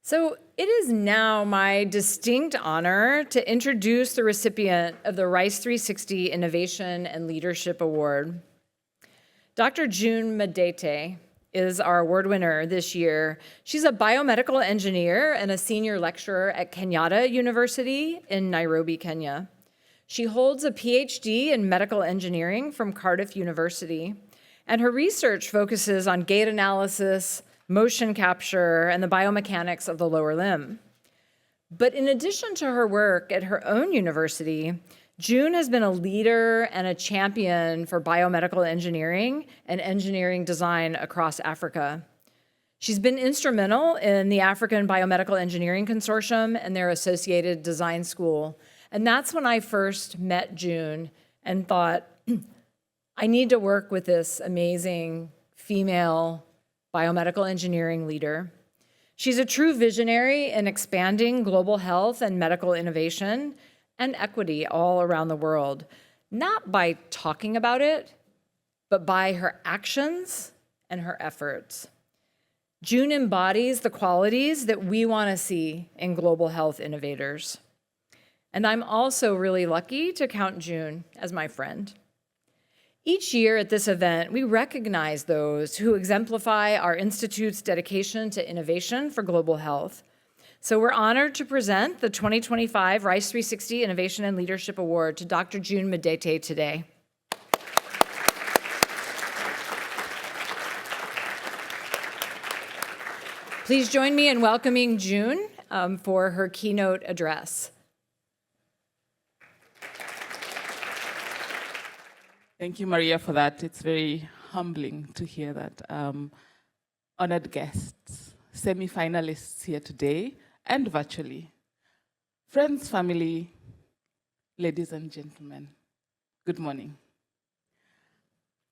So it is now my distinct honor to introduce the recipient of the Rice 360 Innovation and Leadership Award. Dr. June Madete is our award winner this year. She's a biomedical engineer and a senior lecturer at Kenyatta University in Nairobi, Kenya. She holds a PhD in medical engineering from Cardiff University, and her research focuses on gait analysis, motion capture, and the biomechanics of the lower limb. But in addition to her work at her own university, June has been a leader and a champion for biomedical engineering and engineering design across Africa. She's been instrumental in the African Biomedical Engineering Consortium and their associated design school. And that's when I first met June and thought, I need to work with this amazing female biomedical engineering leader. She's a true visionary in expanding global health and medical innovation and equity all around the world, not by talking about it, but by her actions and her efforts. June embodies the qualities that we want to see in global health innovators. And I'm also really lucky to count June as my friend. Each year at this event, we recognize those who exemplify our Institute's dedication to innovation for global health. So we're honored to present the 2025 Rice 360 Innovation and Leadership Award to Dr. June Madete today. Please join me in welcoming June for her keynote address. Thank you, Maria, for that. It's very humbling to hear that. Honored guests, semi-finalists here today and virtually, friends, family, ladies and gentlemen, good morning.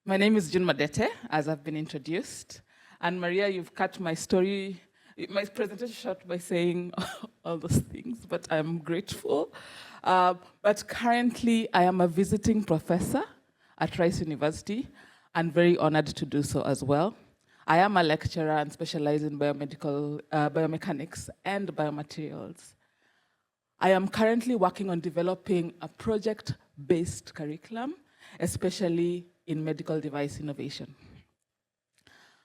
My name is June Madete, as I've been introduced. And Maria, you've cut my story, my presentation short by saying all those things, but I'm grateful. But currently, I am a visiting professor at Rice University, and very honored to do so as well. I am a lecturer and specialize in biomechanics and biomaterials. I am currently working on developing a project-based curriculum, especially in medical device innovation.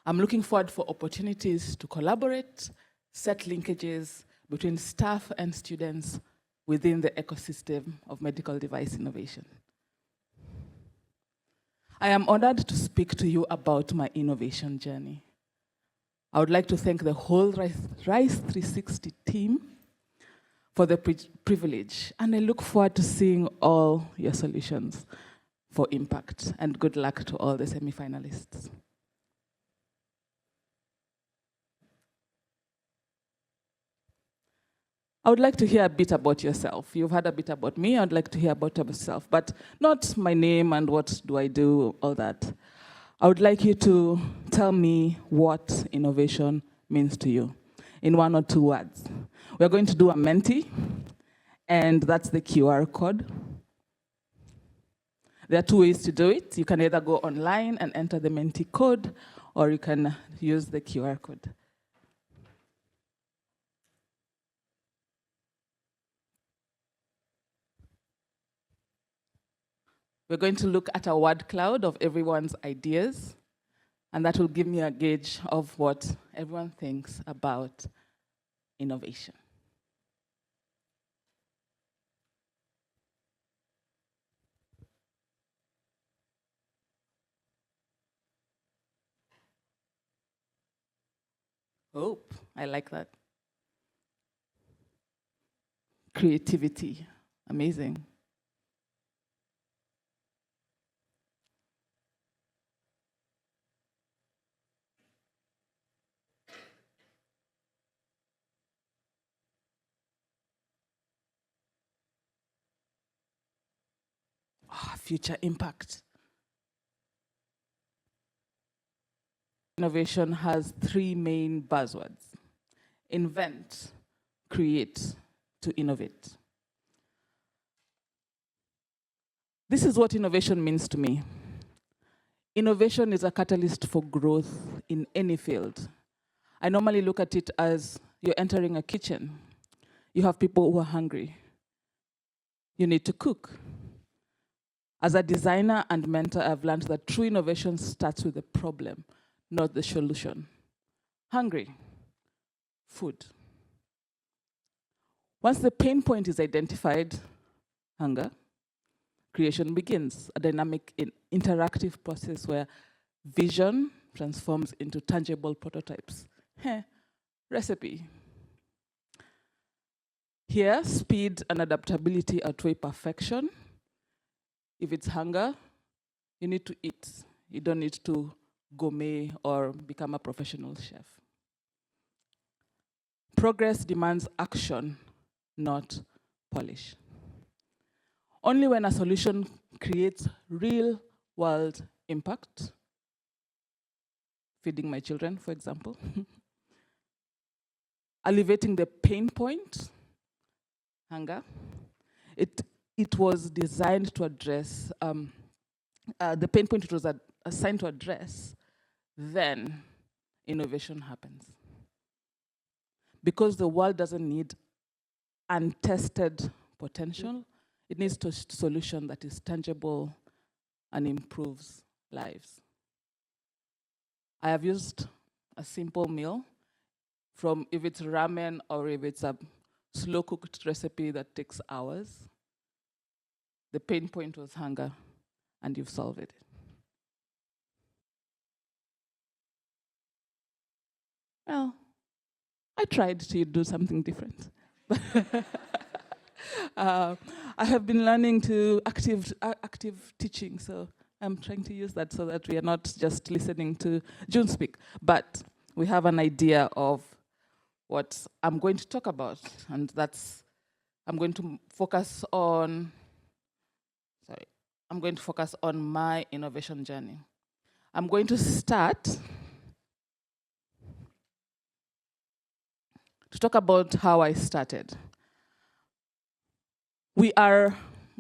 I'm looking forward for opportunities to collaborate, set linkages between staff and students within the ecosystem of medical device innovation. I am honored to speak to you about my innovation journey. I would like to thank the whole Rice 360 team for the privilege, and I look forward to seeing all your solutions for impact, and good luck to all the semi-finalists. I would like to hear a bit about yourself. You've heard a bit about me. I'd like to hear about yourself, but not my name and what do I do, all that. I would like you to tell me what innovation means to you in 1 or 2 words. We're going to do a Menti, and that's the QR code. There are 2 ways to do it. You can either go online and enter the Menti code, or you can use the QR code. We're going to look at a word cloud of everyone's ideas, and that will give me a gauge of what everyone thinks about innovation. Hope, I like that. Creativity, amazing. Future impact. Innovation has 3 main buzzwords: invent, create, to innovate. This is what innovation means to me. Innovation is a catalyst for growth in any field. I normally look at it as you're entering a kitchen. You have people who are hungry. You need to cook. As a designer and mentor, I've learned that true innovation starts with the problem, not the solution. Hungry, food. Once the pain point is identified, hunger, creation begins, a dynamic, interactive process where vision transforms into tangible prototypes. Recipe. Here, speed and adaptability outweigh perfection. If it's hunger, you need to eat. You don't need to gourmet or become a professional chef. Progress demands action, not polish. Only when a solution creates real-world impact, feeding my children, for example, alleviating the pain point, hunger, it was designed to address the pain point it was assigned to address, then innovation happens. Because the world doesn't need untested potential, it needs a solution that is tangible and improves lives. I have used a simple meal, from if it's ramen or if it's a slow-cooked recipe that takes hours. The pain point was hunger, and you've solved it. Well, I tried to do something different. I have been learning to active teaching, so I'm trying to use that so that we are not just listening to June speak, but we have an idea of what I'm going to talk about, and that's I'm going to focus on my innovation journey. I'm going to start to talk about how I started. We are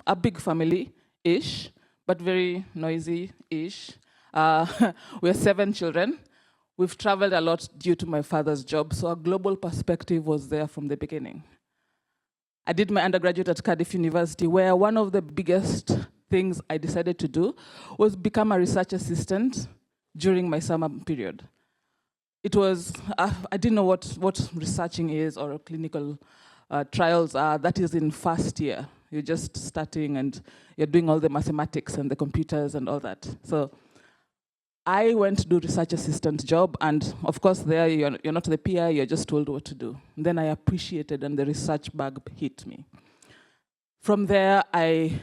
a big family-ish, but very noisy-ish. We're 7 children. We've traveled a lot due to my father's job, so a global perspective was there from the beginning. I did my undergraduate at Cardiff University, where one of the biggest things I decided to do was become a research assistant during my summer period. It was, I didn't know what researching is or clinical trials are. That is in first year. You're just starting and you're doing all the mathematics and the computers and all that. So I went to do research assistant job, and of course there you're not the PI, you're just told what to do. And then I appreciated, and the research bug hit me. From there, I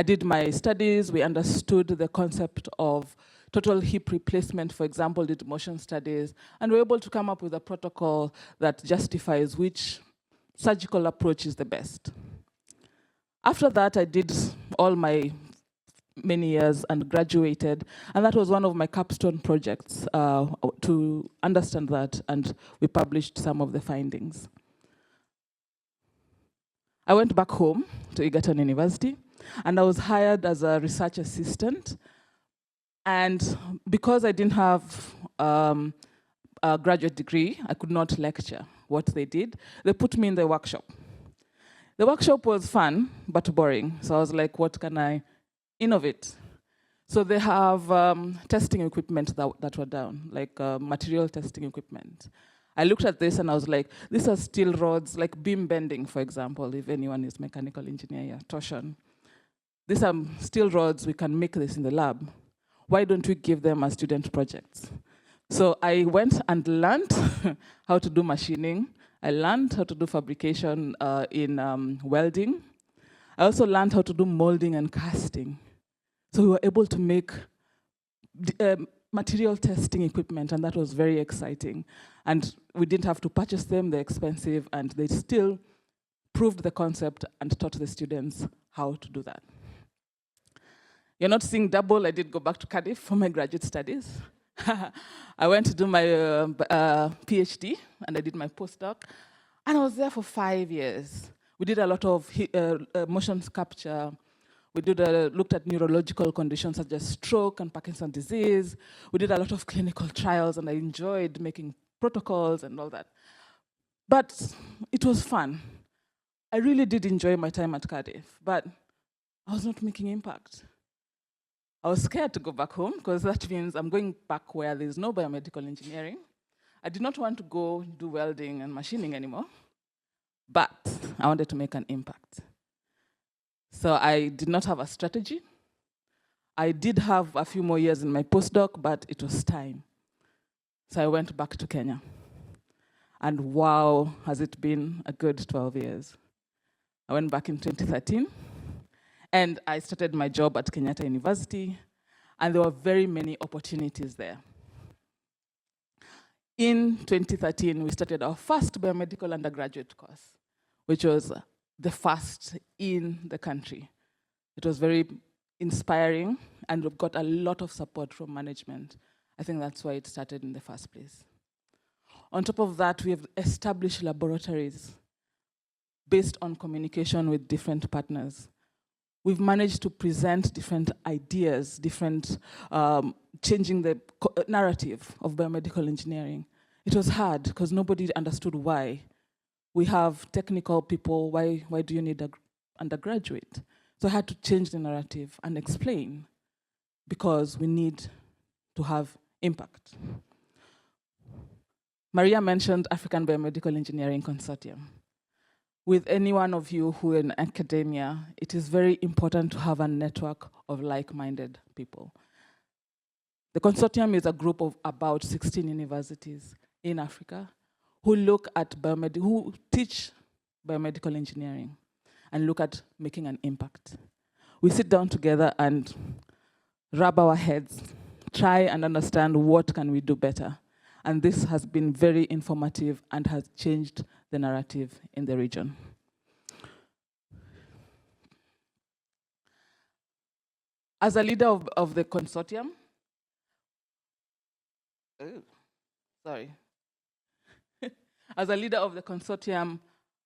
did my studies. We understood the concept of total hip replacement, for example, did motion studies, and we were able to come up with a protocol that justifies which surgical approach is the best. After that, I did all my many years and graduated, and that was one of my capstone projects to understand that, and we published some of the findings. I went back home to Egerton University, and I was hired as a research assistant. And because I didn't have a graduate degree, I could not lecture what they did. They put me in the workshop. The workshop was fun, but boring. So I was like, what can I innovate? So they have testing equipment that were down, like material testing equipment. I looked at this and I was like, these are steel rods, like beam bending, for example, if anyone is mechanical engineer, yeah, torsion. These are steel rods, we can make this in the lab. Why don't we give them as student projects? So I went and learned how to do machining. I learned how to do fabrication in welding. I also learned how to do molding and casting. So we were able to make material testing equipment, and that was very exciting. And we didn't have to purchase them, they're expensive, and they still proved the concept and taught the students how to do that. You're not seeing double. I did go back to Cardiff for my graduate studies. I went to do my PhD, and I did my postdoc, and I was there for 5 years. We did a lot of motion capture. We looked at neurological conditions such as stroke and Parkinson's disease. We did a lot of clinical trials, and I enjoyed making protocols and all that. But it was fun. I really did enjoy my time at Cardiff, but I was not making impact. I was scared to go back home because that means I'm going back where there's no biomedical engineering. I did not want to go do welding and machining anymore, but I wanted to make an impact. So I did not have a strategy. I did have a few more years in my postdoc, but it was time. So I went back to Kenya. And wow, has it been a good 12 years. I went back in 2013, and I started my job at Kenyatta University, and there were very many opportunities there. In 2013, we started our first biomedical undergraduate course, which was the first in the country. It was very inspiring, and we got a lot of support from management. I think that's why it started in the first place. On top of that, we have established laboratories based on communication with different partners. We've managed to present different ideas, changing the narrative of biomedical engineering. It was hard because nobody understood why. We have technical people, why do you need an undergraduate? So I had to change the narrative and explain, because we need to have impact. Maria mentioned African Biomedical Engineering Consortium. With any one of you who are in academia, it is very important to have a network of like-minded people. The consortium is a group of about 16 universities in Africa who who teach biomedical engineering and look at making an impact. We sit down together and rub our heads, try and understand what can we do better. And this has been very informative and has changed the narrative in the region. As a leader of the consortium, as a leader of the consortium,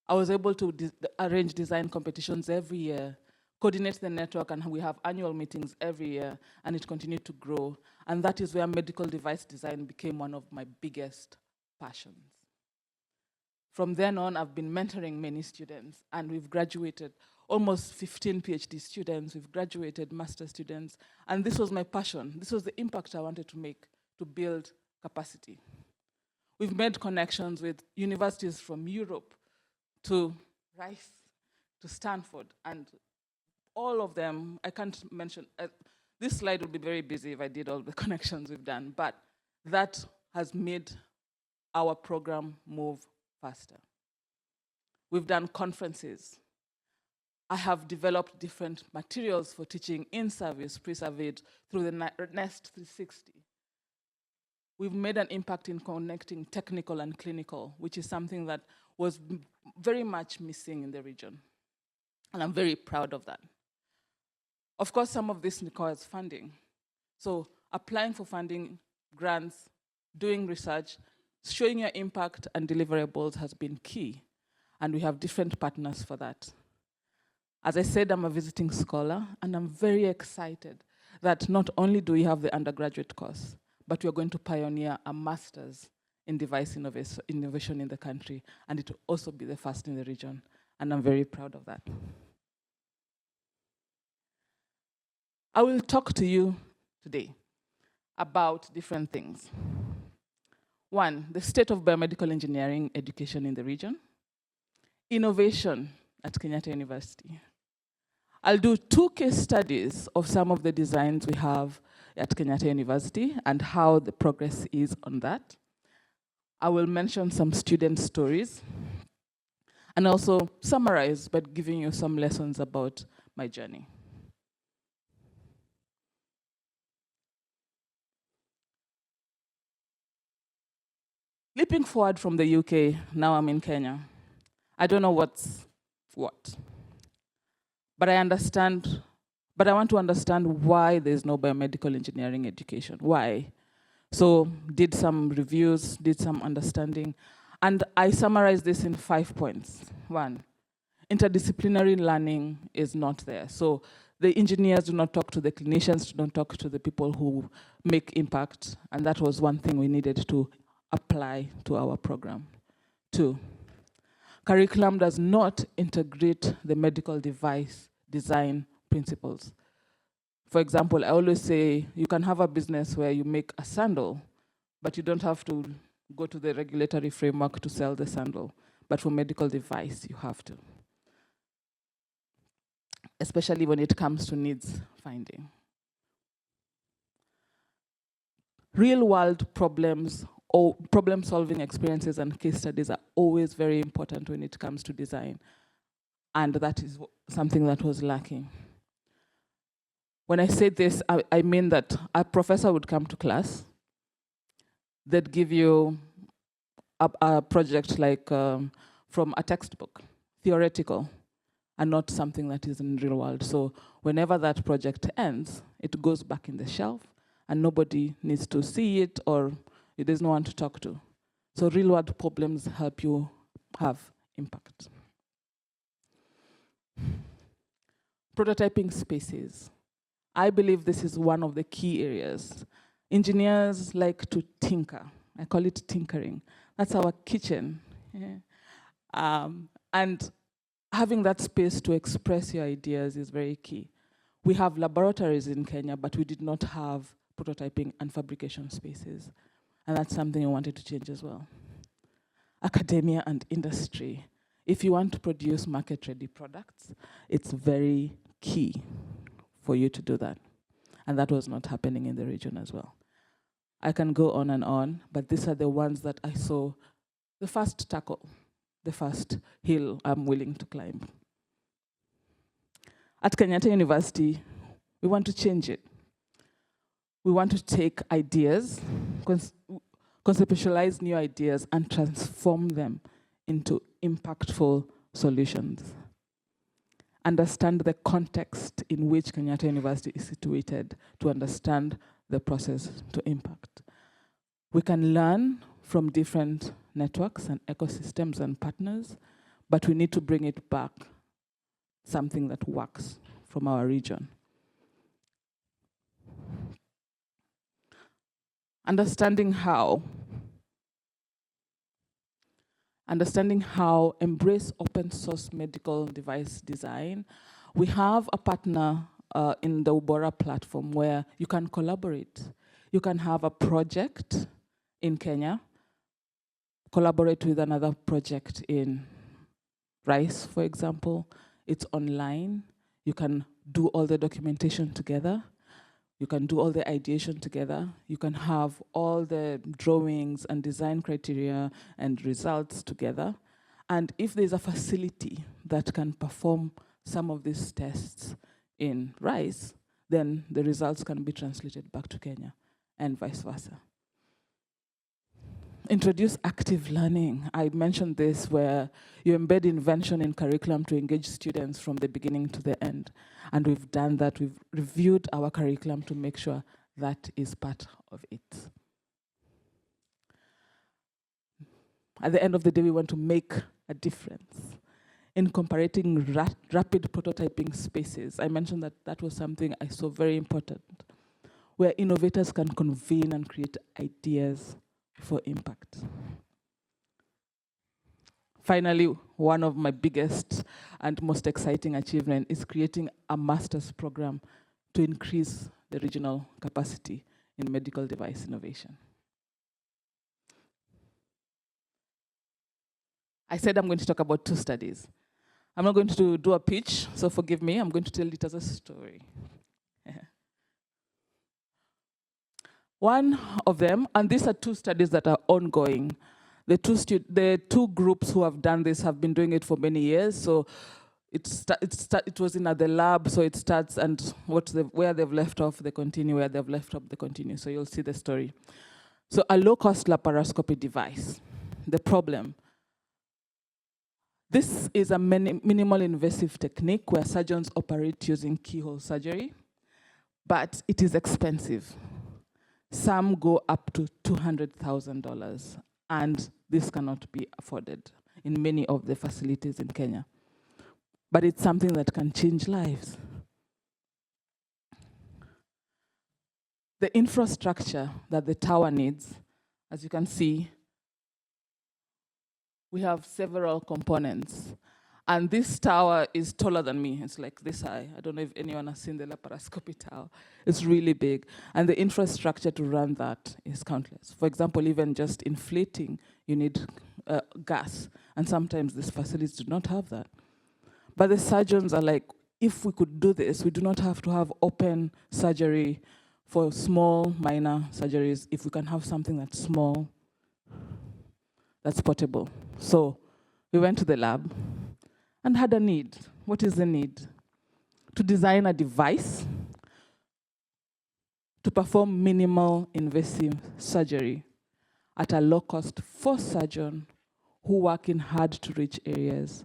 I was able to arrange design competitions every year, coordinate the network, and we have annual meetings every year, and it continued to grow. And that is where medical device design became one of my biggest passions. From then on, I've been mentoring many students, and we've graduated almost 15 PhD students, we've graduated master students, and this was my passion. This was the impact I wanted to make, to build capacity. We've made connections with universities from Europe to Rice, to Stanford, and all of them, I can't mention, this slide would be very busy if I did all the connections we've done, but that has made our program move faster. We've done conferences. I have developed different materials for teaching in service, pre-surveyed, through the NEST 360. We've made an impact in connecting technical and clinical, which is something that was very much missing in the region. And I'm very proud of that. Of course, some of this requires funding. So applying for funding, grants, doing research, showing your impact and deliverables has been key. And we have different partners for that. As I said, I'm a visiting scholar, and I'm very excited that not only do we have the undergraduate course, but we are going to pioneer a master's in device innovation in the country, and it will also be the first in the region, and I'm very proud of that. I will talk to you today about different things. One, the state of biomedical engineering education in the region, innovation at Kenyatta University. I'll do 2 case studies of some of the designs we have at Kenyatta University and how the progress is on that. I will mention some student stories and also summarize by giving you some lessons about my journey. Leaping forward from the UK, now I'm in Kenya. I don't know what's what. But I want to understand why there's no biomedical engineering education. Why? So did some reviews, did some understanding, and I summarized this in 5 points. 1, interdisciplinary learning is not there. So the engineers do not talk to the clinicians, do not talk to the people who make impact, and that was one thing we needed to apply to our program. 2, curriculum does not integrate the medical device design principles. For example, I always say you can have a business where you make a sandal, but you don't have to go to the regulatory framework to sell the sandal. But for medical device, you have to, especially when it comes to needs finding. Real-world problems or problem-solving experiences and case studies are always very important when it comes to design, and that is something that was lacking. When I say this, I mean that a professor would come to class, they'd give you a project like from a textbook, theoretical, and not something that is in the real world. So whenever that project ends, it goes back in the shelf, and nobody needs to see it, or there's no one to talk to. So real world problems help you have impact. Prototyping spaces. I believe this is one of the key areas. Engineers like to tinker. I call it tinkering. That's our kitchen. Yeah. And having that space to express your ideas is very key. We have laboratories in Kenya, but we did not have prototyping and fabrication spaces. And that's something I wanted to change as well. Academia and industry. If you want to produce market-ready products, it's very key for you to do that. And that was not happening in the region as well. I can go on, but these are the ones that I saw the first tackle, the first hill I'm willing to climb. At Kenyatta University, we want to change it. We want to take ideas, conceptualize new ideas, and transform them into impactful solutions. Understand the context in which Kenyatta University is situated to understand the process to impact. We can learn from different networks and ecosystems and partners, but we need to bring it back, something that works from our region. Understanding how embrace open source medical device design. We have a partner in the Ubora platform where you can collaborate. You can have a project in Kenya, collaborate with another project in Rice, for example. It's online. You can do all the documentation together. You can do all the ideation together. You can have all the drawings and design criteria and results together. And if there's a facility that can perform some of these tests in Rice, then the results can be translated back to Kenya and vice versa. Introduce active learning. I mentioned this where you embed invention in curriculum to engage students from the beginning to the end. And we've done that. We've reviewed our curriculum to make sure that is part of it. At the end of the day, we want to make a difference in comparating rapid prototyping spaces. I mentioned that that was something I saw very important, where innovators can convene and create ideas for impact. Finally, one of my biggest and most exciting achievements is creating a master's program to increase the regional capacity in medical device innovation. I said I'm going to talk about 2 studies. I'm not going to do a pitch, so forgive me. I'm going to tell it as a story. One of them, and these are 2 studies that are ongoing. The 2 groups who have done this have been doing it for many years. So it was in the lab, so it starts, and where they've left off, they continue. Where they've left off, they continue. So you'll see the story. So a low-cost laparoscopy device. The problem. This is a minimal invasive technique where surgeons operate using keyhole surgery, but it is expensive. Some go up to $200,000, and this cannot be afforded in many of the facilities in Kenya. But it's something that can change lives. The infrastructure that the tower needs, as you can see, we have several components. And this tower is taller than me. It's like this high. I don't know if anyone has seen the laparoscopy tower. It's really big. And the infrastructure to run that is countless. For example, even just inflating, you need gas. And sometimes these facilities do not have that. But the surgeons are like, if we could do this, we do not have to have open surgery for small, minor surgeries. If we can have something that's small, that's portable. So we went to the lab and had a need. What is the need? To design a device to perform minimal invasive surgery at a low cost for surgeons who work in hard to reach areas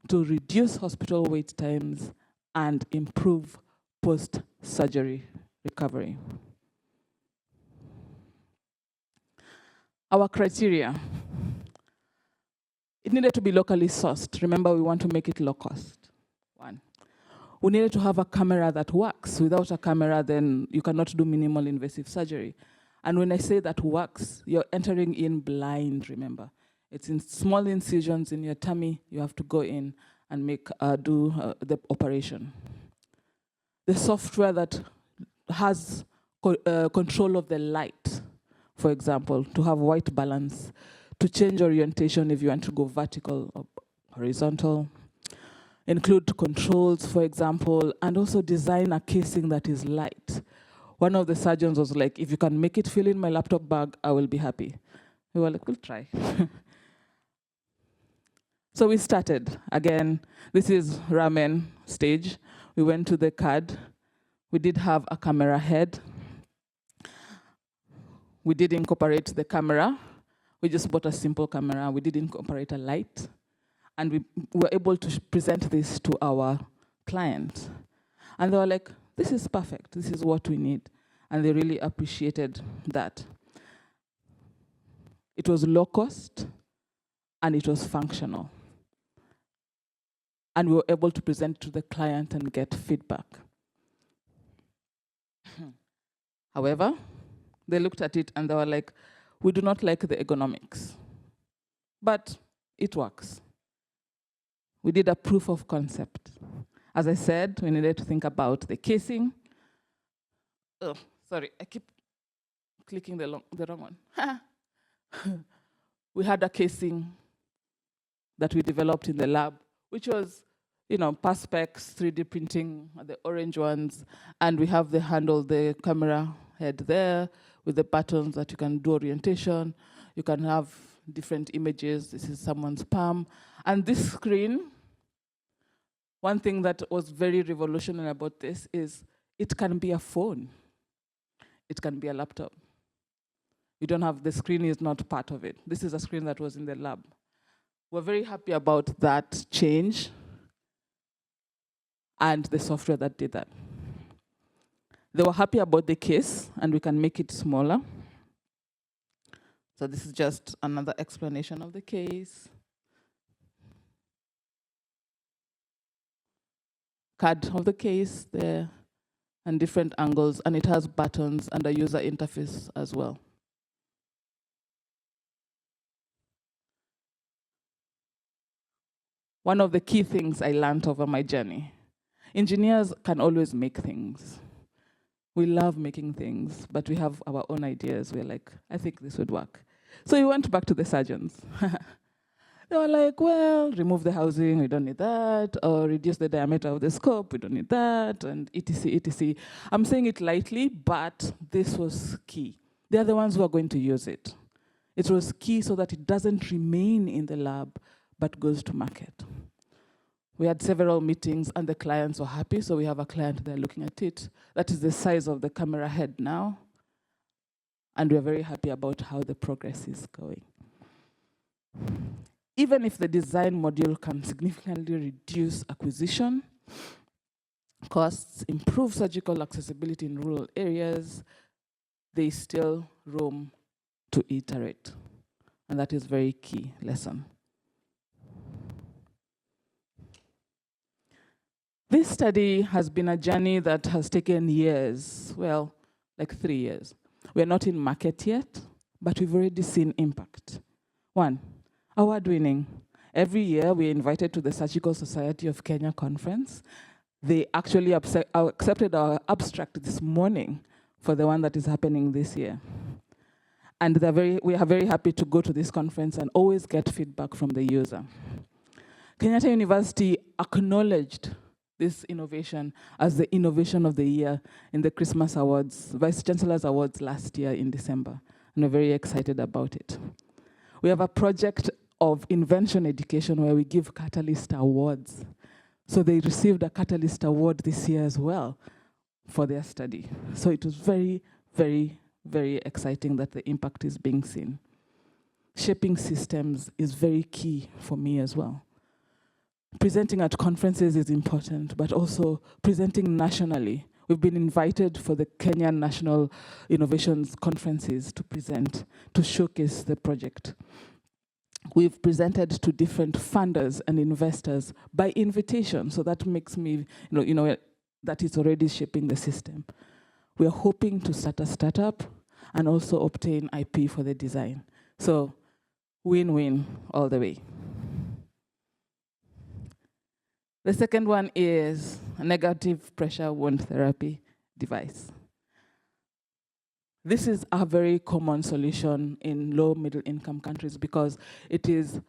to reduce hospital wait times and improve post-surgery recovery. Our criteria. It needed to be locally sourced. Remember, we want to make it low cost. One. We needed to have a camera that works. Without a camera, then you cannot do minimal invasive surgery. And when I say that works, you're entering in blind, remember. It's in small incisions in your tummy. You have to go in and do the operation. The software that has control of the light, for example, to have white balance, to change orientation if you want to go vertical or horizontal, include controls, for example, and also design a casing that is light. One of the surgeons was like, if you can make it fit in my laptop bag, I will be happy. We were like, we'll try. So we started. Again, this is ramen stage. We went to the CAD. We did have a camera head. We did incorporate the camera. We just bought a simple camera. We did incorporate a light. And we were able to present this to our client. And they were like, this is perfect. This is what we need. And they really appreciated that. It was low cost, and it was functional. And we were able to present to the client and get feedback. However, they looked at it and they were like, we do not like the ergonomics, but it works. We did a proof of concept. As I said, we needed to think about the casing. Oh, sorry, I keep clicking the wrong one. We had a casing that we developed in the lab, which was, Perspex, 3D printing, the orange ones, and we have the handle, the camera head there with the buttons that you can do orientation. You can have different images. This is someone's palm. And this screen, one thing that was very revolutionary about this is it can be a phone. It can be a laptop. You don't have, the screen is not part of it. This is a screen that was in the lab. We're very happy about that change and the software that did that. They were happy about the case, and we can make it smaller. So this is just another explanation of the case. CAD of the case there, and different angles, and it has buttons and a user interface as well. One of the key things I learned over my journey, engineers can always make things. We love making things, but we have our own ideas. We're like, I think this would work. So we went back to the surgeons. They were like, well, remove the housing, we don't need that, or reduce the diameter of the scope, we don't need that, and etc., etc. I'm saying it lightly, but this was key. They're the ones who are going to use it. It was key so that it doesn't remain in the lab, but goes to market. We had several meetings, and the clients were happy, so we have a client there looking at it. That is the size of the camera head now, and we're very happy about how the progress is going. Even if the design module can significantly reduce acquisition costs, improve surgical accessibility in rural areas, there is still room to iterate. And that is a very key lesson. This study has been a journey that has taken years, well, like 3 years. We're not in market yet, but we've already seen impact. One, Award-winning. Every year, we are invited to the Surgical Society of Kenya conference. They actually accepted our abstract this morning for the one that is happening this year. And we are very happy to go to this conference and always get feedback from the user. Kenyatta University acknowledged this innovation as the Innovation of the Year in the Christmas Awards, Vice Chancellor's Awards last year in December, and we're very excited about it. We have a project of invention education where we give Catalyst Awards. So they received a Catalyst Award this year as well for their study. So it was very, very, very exciting that the impact is being seen. Shaping systems is very key for me as well. Presenting at conferences is important, but also presenting nationally. We've been invited for the Kenyan National Innovations Conferences to present, to showcase the project. We've presented to different funders and investors by invitation, so that makes me, that is already shaping the system. We are hoping to start a startup and also obtain IP for the design. So win-win all the way. The second one is a negative pressure wound therapy device. This is a very common solution in low middle income countries because it is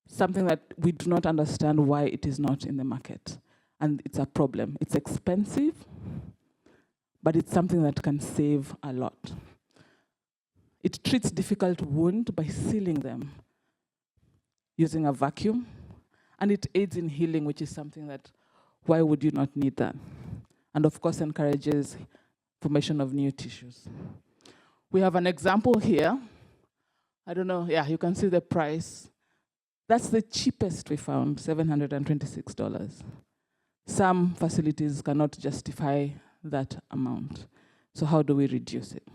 something that we do not understand why it is not in the market. And it's a problem. It's expensive, but it's something that can save a lot. It treats difficult wounds by sealing them using a vacuum, and it aids in healing, which is something that, why would you not need that? And of course, encourages formation of new tissues. We have an example here. I don't know, yeah, you can see the price. That's the cheapest we found, $726. Some facilities cannot justify that amount. So how do we reduce it?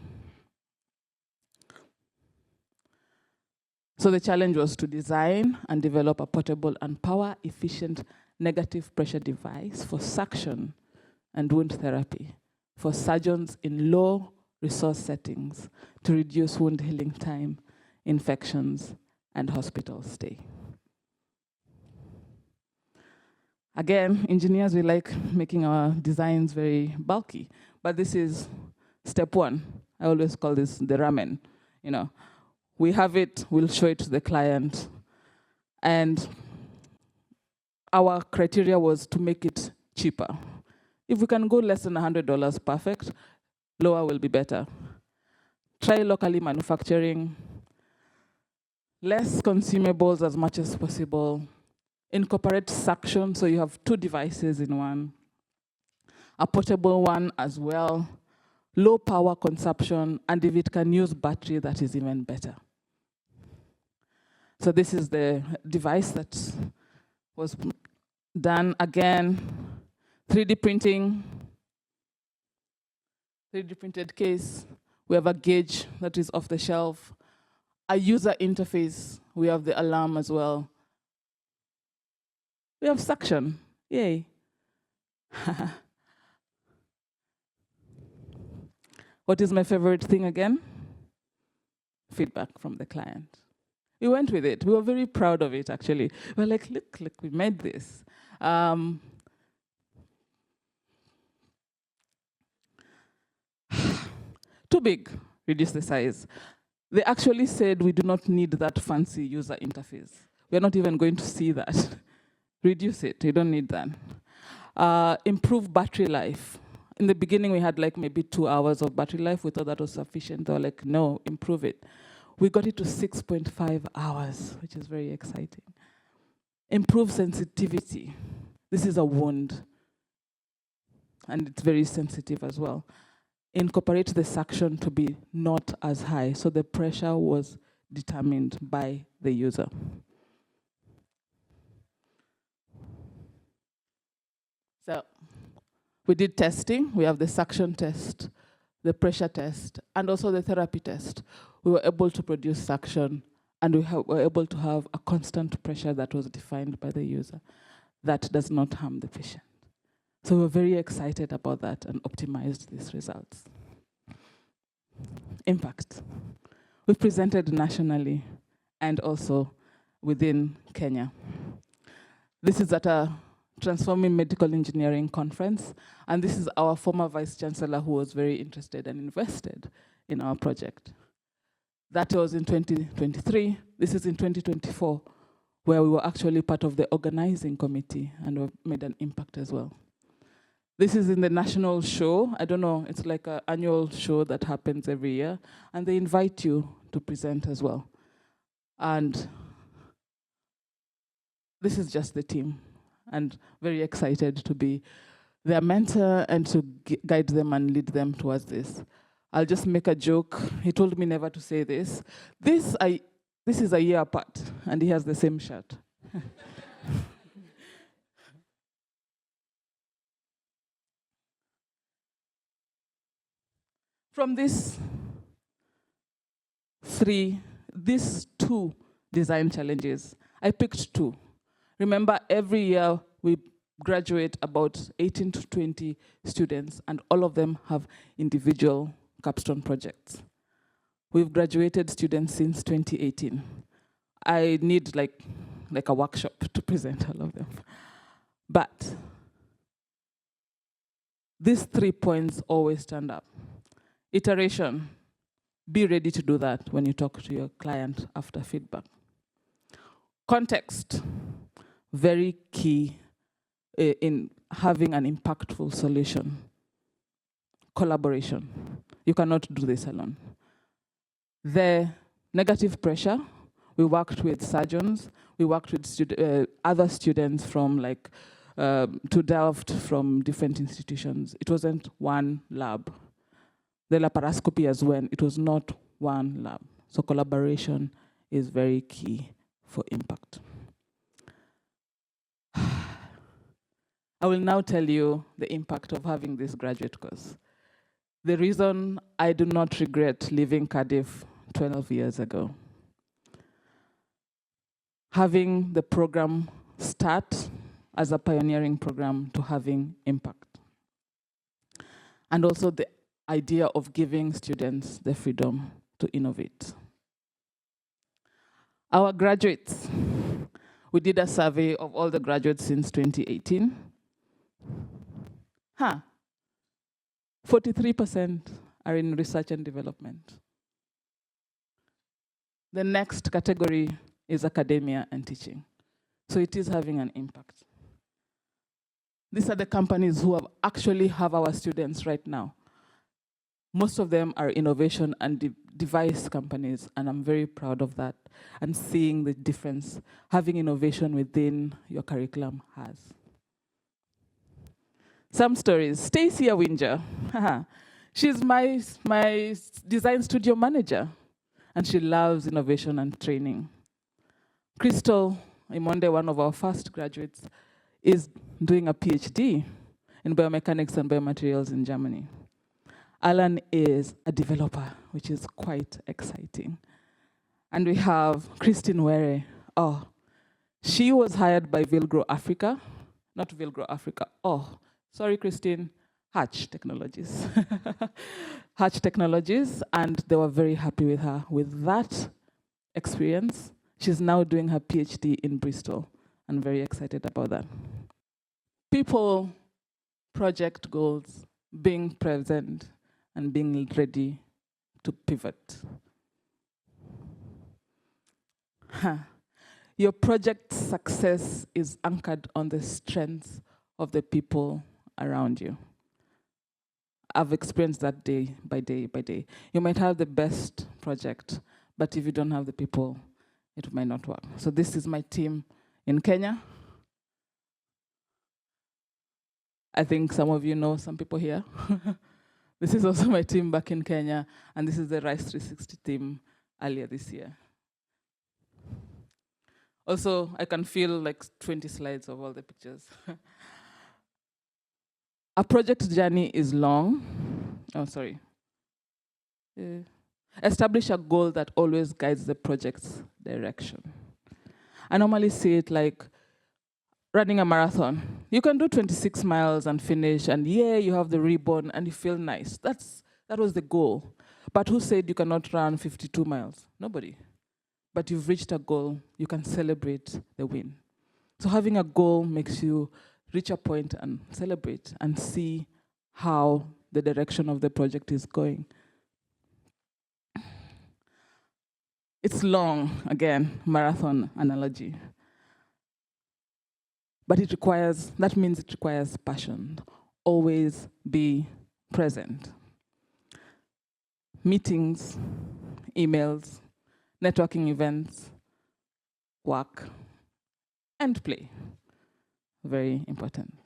So the challenge was to design and develop a portable and power-efficient negative pressure device for suction and wound therapy for surgeons in low resource settings to reduce wound healing time, infections, and hospital stay. Again, engineers, we like making our designs very bulky, but this is step one. I always call this the ramen. We have it, we'll show it to the client, and our criteria was to make it cheaper. If we can go less than $100, perfect. Lower will be better. Try locally manufacturing, less consumables as much as possible, incorporate suction, so you have two devices in one, a portable one as well, low power consumption, and if it can use battery, that is even better. So this is the device that was done. Again, 3D printing, 3D printed case. We have a gauge that is off the shelf. A user interface. We have the alarm as well. We have suction. Yay. What is my favorite thing again? Feedback from the client. We went with it. We were very proud of it, actually. We were like, look, we made this. Too big, reduce the size. They actually said we do not need that fancy user interface. We're not even going to see that. Reduce it, you don't need that. Improve battery life. In the beginning, we had like maybe 2 hours of battery life. We thought that was sufficient. They were like, no, improve it. We got it to 6.5 hours, which is very exciting. Improve sensitivity. This is a wound, and it's very sensitive as well. Incorporate the suction to be not as high, so the pressure was determined by the user. So we did testing. We have the suction test, the pressure test, and also the therapy test. We were able to produce suction, and we were able to have a constant pressure that was defined by the user that does not harm the patient. So we're very excited about that and optimized these results. Impact. We presented nationally, and also within Kenya. This is at a Transforming Medical Engineering conference, and this is our former Vice Chancellor who was very interested and invested in our project. That was in 2023. This is in 2024, where we were actually part of the organizing committee and we made an impact as well. This is in the national show. I don't know, it's like an annual show that happens every year, and they invite you to present as well. And this is just the team, and very excited to be their mentor and to guide them and lead them towards this. I'll just make a joke. He told me never to say this. This is a year apart, and he has the same shirt. From these two design challenges, I picked two. Remember, every year we graduate about 18 to 20 students, and all of them have individual capstone projects. We've graduated students since 2018. I need like a workshop to present all of them. But these 3 points always stand up. Iteration, be ready to do that when you talk to your client after feedback. Context, very key in having an impactful solution. Collaboration, you cannot do this alone. The negative pressure, we worked with surgeons, we worked with other students from to Delft from different institutions. It wasn't one lab. The laparoscopy as well, it was not one lab. So collaboration is very key for impact. I will now tell you the impact of having this graduate course. The reason I do not regret leaving Cardiff 12 years ago. Having the program start as a pioneering program to having impact. And also the idea of giving students the freedom to innovate. Our graduates, we did a survey of all the graduates since 2018. 43% are in research and development. The next category is academia and teaching. So it is having an impact. These are the companies who actually have our students right now. Most of them are innovation and device companies, and I'm very proud of that and seeing the difference having innovation within your curriculum has. Some stories. Stacy Awinja, she's my design studio manager, and she loves innovation and training. Crystal Imonde, one of our first graduates, is doing a PhD in biomechanics and biomaterials in Germany. Alan is a developer, which is quite exciting. And we have Christine Were. She was hired by Vilgro Africa, not Vilgro Africa. Sorry, Christine, Hatch Technologies. Hatch Technologies, and they were very happy with her. With that experience, she's now doing her PhD in Bristol. I'm very excited about that. People, project goals, being present, and being ready to pivot. Your project success is anchored on the strengths of the people around you. I've experienced that day by day by day. You might have the best project, but if you don't have the people, it might not work. So this is my team in Kenya. I think some of you know some people here. This is also my team back in Kenya, and this is the RISE 360 team earlier this year. Also, I can feel like 20 slides of all the pictures. A project journey is long. Establish a goal that always guides the project's direction. I normally see it like running a marathon. You can do 26 miles and finish, and you have the ribbon and you feel nice. That was the goal. But who said you cannot run 52 miles? Nobody. but you've reached a goal, you can celebrate the win. So having a goal makes you reach a point and celebrate and see how the direction of the project is going. It's long, again, marathon analogy. But that means it requires passion. Always be present. Meetings, emails, networking events, work, and play. Very important.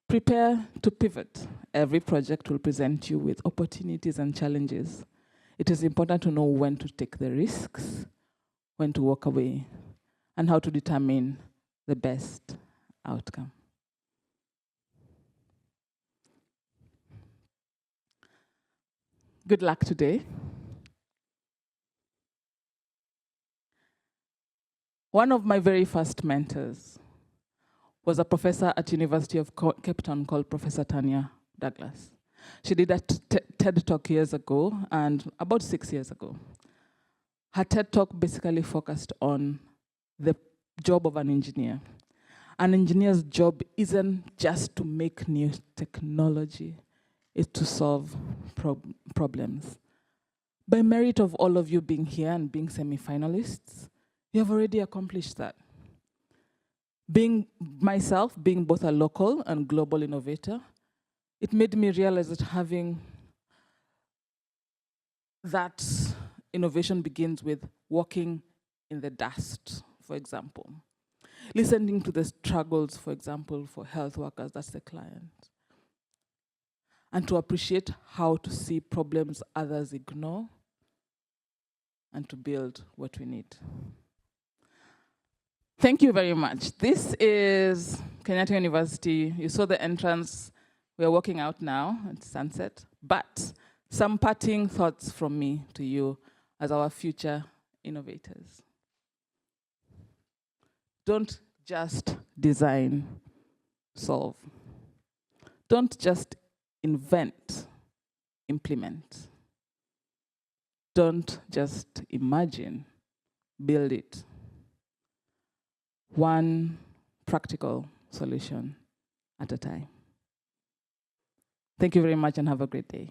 Prepare to pivot. Every project will present you with opportunities and challenges. It is important to know when to take the risks, when to walk away, and how to determine the best outcome. Good luck today. One of my very first mentors was a professor at University of Cape Town called Professor Tanya Douglas. She did a TED Talk years ago, and about 6 years ago. Her TED Talk basically focused on the job of an engineer. An engineer's job isn't just to make new technology, it's to solve problems. By merit of all of you being here and being semi-finalists, you have already accomplished that. Being both a local and global innovator, it made me realize that having that innovation begins with walking in the dust, for example. Listening to the struggles, for example, for health workers, that's the client. And to appreciate how to see problems others ignore and to build what we need. Thank you very much. This is Kenyatta University. You saw the entrance. We're walking out now at sunset. But some parting thoughts from me to you as our future innovators. Don't just design, solve. Don't just invent, implement. Don't just imagine, build it. One practical solution at a time. Thank you very much and have a great day.